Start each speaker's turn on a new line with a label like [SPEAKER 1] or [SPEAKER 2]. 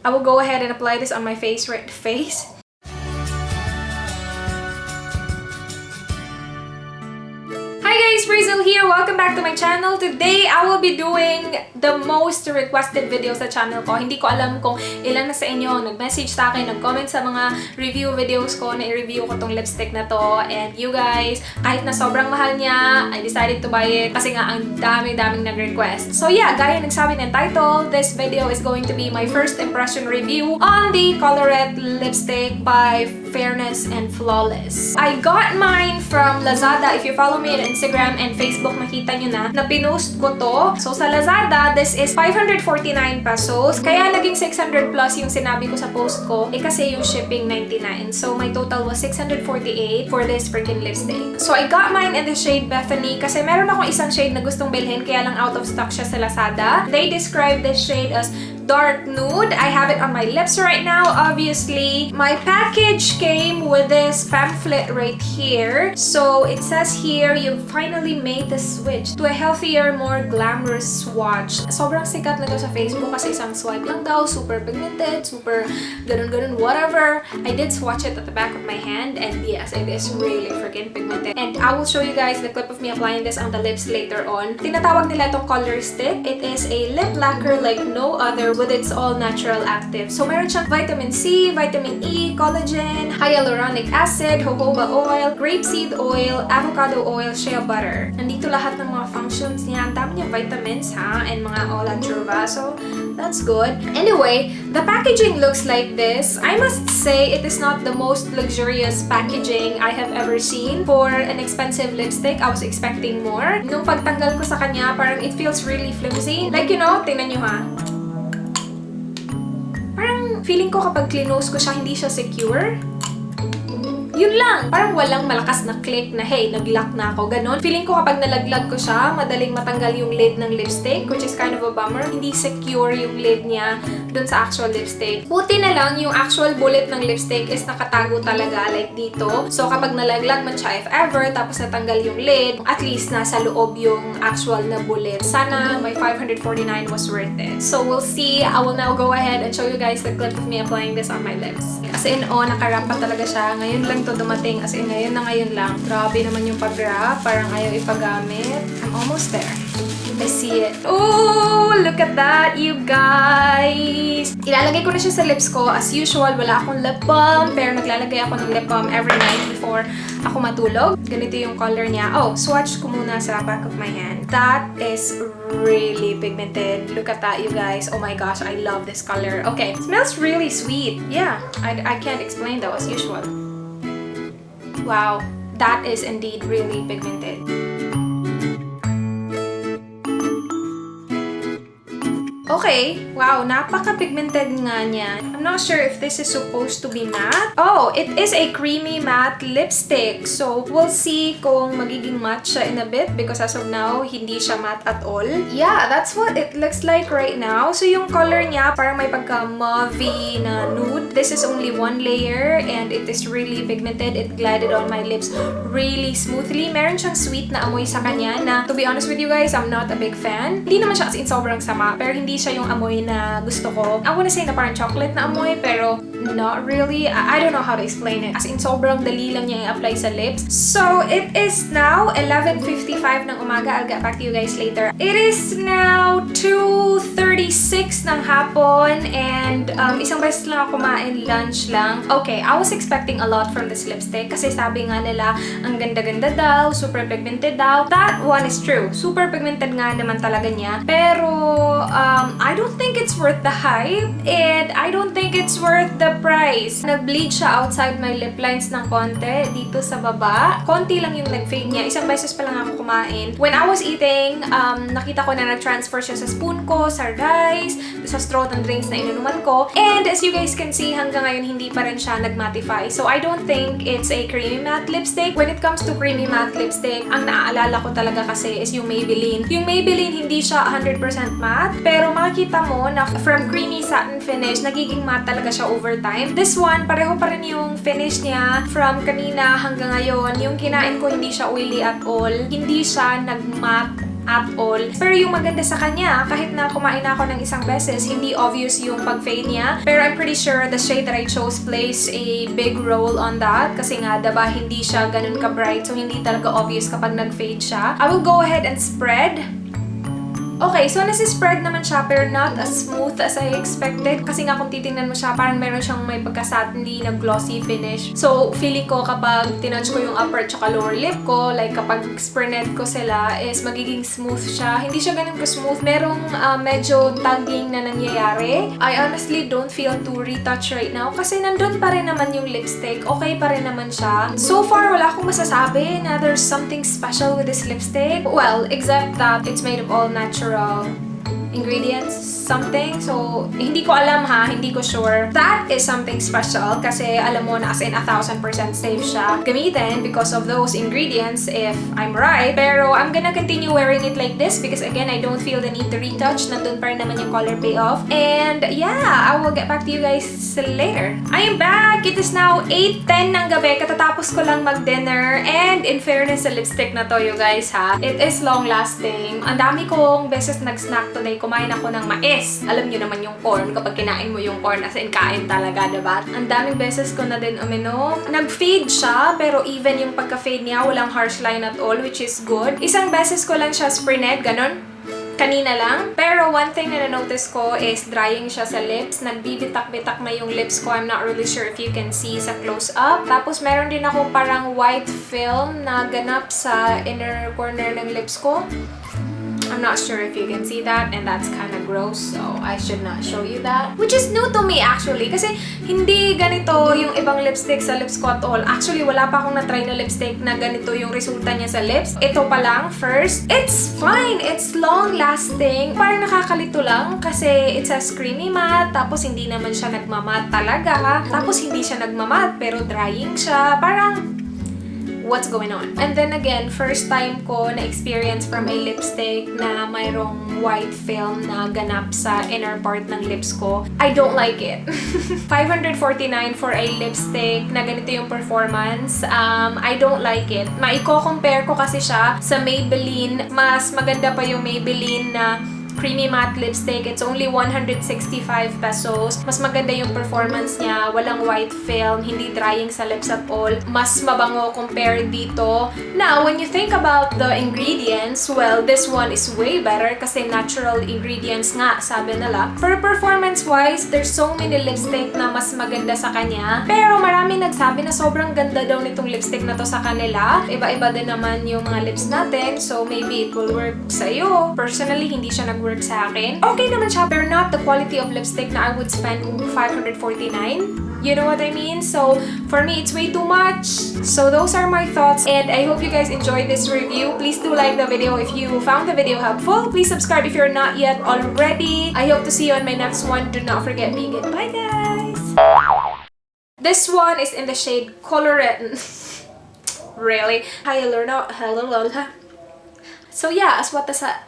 [SPEAKER 1] I will go ahead and apply this on my face. Hi guys, Rhaze here. Welcome back to my channel. Today, I will be doing the most requested video sa channel ko. Hindi ko alam kung ilan na sa inyo nag-message sa akin, nag-comment sa mga review videos ko na i-review ko tong lipstick na to. And you guys, kahit na sobrang mahal niya, I decided to buy it kasi nga ang daming nag-request. So yeah, gaya nagsabi ng title, this video is going to be my first impression review on the Colourette lipstick by Fairness and Flawless. I got mine from Lazada. If you follow me on Instagram and Facebook, makita nyo na pinost ko to. So sa Lazada, this is 549 pesos. Kaya naging 600 plus yung sinabi ko sa post ko. Kasi yung shipping 99. So my total was 648 for this freaking lipstick. So I got mine in the shade Bethany kasi meron akong isang shade na gustong bilhin kaya lang out of stock siya sa Lazada. They describe this shade as dark nude. I have it on my lips right now, obviously. My package came with this pamphlet right here. So it says here, you've finally made the switch to a healthier, more glamorous swatch. Sobrang sikat na daw sa Facebook kasi isang swipe lang daw, super pigmented, super ganun, whatever. I did swatch it at the back of my hand and yes, it is really freaking pigmented. And I will show you guys the clip of me applying this on the lips later on. Tinatawag nila itong color stick. It is a lip lacquer like no other with its all-natural active. So, meron siyang vitamin C, vitamin E, collagen, hyaluronic acid, jojoba oil, grapeseed oil, avocado oil, shea butter. Nandito lahat ng mga functions niya. Ang dami niya vitamins, ha? And mga all-natural. So, that's good. Anyway, the packaging looks like this. I must say, it is not the most luxurious packaging I have ever seen for an expensive lipstick. I was expecting more. Nung pagtanggal ko sa kanya, parang it feels really flimsy. Like, you know, tingnan nyo, ha? Parang feeling ko kapag clinose ko siya, hindi siya secure. Yun lang. Parang walang malakas na click na, hey, nag-lock na ako. Ganon. Feeling ko kapag nalaglag ko siya, madaling matanggal yung lid ng lipstick, which is kind of a bummer. Hindi secure yung lid niya dun sa actual lipstick. Buti na lang, yung actual bullet ng lipstick is nakatago talaga, like dito. So, kapag nalaglag man siya, if ever, tapos natanggal yung lid, at least nasa loob yung actual na bullet. Sana my 549 was worth it. So, we'll see. I will now go ahead and show you guys the clip of me applying this on my lips. Kasi nakarap pa talaga siya. Ngayon lang to dumating. As in, ngayon lang. Grabe naman yung pag-wrap. Parang ayaw ipagamit. I'm almost there. I see it. Oh, look at that, you guys! Ilalagay ko na siya sa lips ko. As usual, wala akong lip balm. Pero naglalagay ako ng lip balm every night before ako matulog. Ganito yung color niya. Oh, swatch ko muna sa back of my hand. That is really pigmented. Look at that, you guys. Oh my gosh, I love this color. Okay, it smells really sweet. Yeah, I can't explain though, as usual. Wow, that is indeed really pigmented. Okay, wow, napaka-pigmented nga niya. I'm not sure if this is supposed to be matte. Oh, it is a creamy matte lipstick. So, we'll see kung magiging matte siya in a bit because as of now, hindi siya matte at all. Yeah, that's what it looks like right now. So, yung color niya, parang may pagka-mauvey na nude. This is only one layer and it is really pigmented. It glided on my lips really smoothly. Meron siyang sweet na amoy sa kanya na, to be honest with you guys, I'm not a big fan. Hindi naman siya as in sobrang sama, pero hindi siya yung amoy na gusto ko. I wanna say na parang chocolate na amoy, pero not really. I don't know how to explain it. As in, sobrang dali lang niya i-apply sa lips. So, it is now 11:55 ng umaga. I'll get back to you guys later. It is now 2:36 ng hapon and isang beses lang ako kumain, lunch lang. Okay, I was expecting a lot from this lipstick kasi sabi nga nila, ang ganda-ganda daw, super pigmented daw. That one is true. Super pigmented nga naman talaga niya. Pero, I don't think it's worth the hype and I don't think it's worth the price. Nag-bleed siya outside my lip lines ng konti dito sa baba. Konti lang yung nag-fade niya. Isang beses pa lang ako kumain. When I was eating, nakita ko na nag-transfer siya sa spoon ko, sa rice, sa straw ng drinks na inunuman ko. And as you guys can see, hanggang ngayon hindi pa rin siya nag-mattify. So I don't think it's a creamy matte lipstick. When it comes to creamy matte lipstick, ang naaalala ko talaga kasi is yung Maybelline. Yung Maybelline hindi siya 100% matte, pero makikita mo na from creamy satin finish, nagiging matte talaga siya over time. This one, pareho pa rin yung finish niya from kanina hanggang ngayon. Yung kinain ko, hindi siya oily at all. Hindi siya nag-matte at all. Pero yung maganda sa kanya, kahit na kumain na ako ng isang beses, hindi obvious yung pag-fade niya. Pero I'm pretty sure the shade that I chose plays a big role on that. Kasi nga, diba, hindi siya ganun ka-bright. So, hindi talaga obvious kapag nag-fade siya. I will go ahead and spread. Okay, so nasi-spread naman siya pero not as smooth as I expected. Kasi nga kung titingnan mo siya, parang meron siyang may pagka-satinly na glossy finish. So, feeling ko kapag tinouch ko yung upper tsaka lower lip ko, like kapag spread ko sila, is magiging smooth siya. Hindi siya ganun ka-smooth. Merong medyo tagging na nangyayari. I honestly don't feel too retouch right now kasi nandun pa rin naman yung lipstick. Okay pa rin naman siya. So far, wala akong masasabi na there's something special with this lipstick. Well, except that it's made of all natural ingredients, something. So, hindi ko alam ha, hindi ko sure. That is something special kasi alam mo na as in 1,000% safe siya gamitin because of those ingredients if I'm right. Pero I'm gonna continue wearing it like this because again, I don't feel the need to retouch. Nandun pa rin naman yung color payoff. And yeah, I will get back to you guys later. I am back! It is now 8:10 ng gabi. Katatapos ko lang mag-dinner. And in fairness sa lipstick na to, you guys ha, it is long-lasting. Ang dami kong beses nag-snack today. Kumain ako ng mais. Alam nyo naman yung corn. Kapag kinain mo yung corn, as in kain talaga, diba? Ang daming beses ko na din uminom. Nag-fade siya, pero even yung pagka-fade niya, walang harsh line at all, which is good. Isang beses ko lang siya sprinted, ganon. Kanina lang. Pero one thing na na-notice ko is drying siya sa lips. Nagbibitak-bitak na yung lips ko. I'm not really sure if you can see sa close-up. Tapos meron din ako parang white film na ganap sa inner corner ng lips ko. I'm not sure if you can see that and that's kind of gross, so I should not show you that. Which is new to me actually kasi hindi ganito yung ibang lipstick sa lips ko at all. Actually, wala pa akong na-try na lipstick na ganito yung resulta niya sa lips. Ito pa lang, first. It's fine! It's long-lasting. Parang nakakalito lang kasi it says creamy matte, tapos hindi naman siya nagmamat talaga. Tapos hindi siya nagmamat pero drying siya. Parang what's going on? And then again, first time ko na-experience from a lipstick na mayroong white film na ganap sa inner part ng lips ko. I don't like it. 549 for a lipstick na ganito yung performance. I don't like it. Maiko-compare ko kasi siya sa Maybelline. Mas maganda pa yung Maybelline na creamy matte lipstick. It's only 165 pesos. Mas maganda yung performance niya. Walang white film. Hindi drying sa lips at all. Mas mabango compared dito. Now, when you think about the ingredients, well, this one is way better kasi natural ingredients nga, sabi nila. For performance-wise, there's so many lipstick na mas maganda sa kanya. Pero marami nagsabi na sobrang ganda daw nitong lipstick na to sa kanila. Iba-iba din naman yung mga lips natin. So, maybe it will work sa'yo. Personally, hindi siya nag-work sa akin. Okay naman siya, pero not the quality of lipstick na I would spend 549. You know what I mean? So, for me, it's way too much. So, those are my thoughts. And I hope you guys enjoyed this review. Please do like the video if you found the video helpful. Please subscribe if you're not yet already. I hope to see you on my next one. Do not forget me. Goodbye, guys! This one is in the shade Colourette. Really? So yeah, as what the size